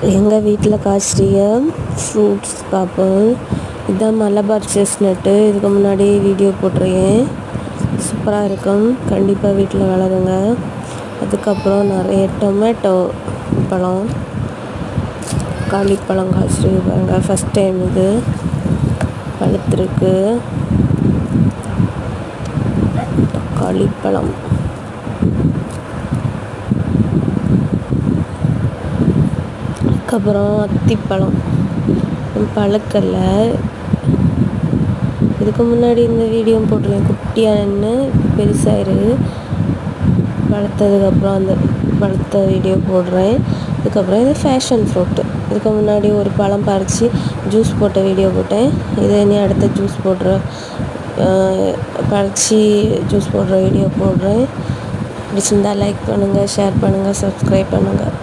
எங்கள் வீட்டில் காய்ச்சிய ஃப்ரூட்ஸ் பார்ப்போம். இதுதான் மலபார் செஸ்நட்டு. இதுக்கு முன்னாடி வீடியோ போட்டிருக்கேன். சூப்பராக இருக்கும். கண்டிப்பாக வீட்டில் வளருங்க. அதுக்கப்புறம் நிறைய டொமேட்டோ பழம், காளிப்பழம் காய்ச்சிருக்காங்க. ஃபஸ்ட் டைம் இது பழுத்திருக்கு. காளிப்பழம், அதுக்கப்புறம் அத்திப்பழம் பழுக்கல்ல. இதுக்கு முன்னாடி இந்த வீடியோ போட்டிருக்கேன். குட்டியான்னு பெருசாயிரு. பழுத்ததுக்கப்புறம் அந்த பழுத்த வீடியோ போடுறேன். இதுக்கப்புறம் இது ஃபேஷன் ஃப்ரூட்டு. இதுக்கு முன்னாடி ஒரு பழம் பறித்து ஜூஸ் போட்ட வீடியோ போட்டேன். இதை இனி அடுத்த ஜூஸ் போடுற பறித்து ஜூஸ் போடுற வீடியோ போடுறேன். பிடிச்சிருந்தா லைக் பண்ணுங்கள், ஷேர் பண்ணுங்கள், சப்ஸ்கிரைப் பண்ணுங்கள்.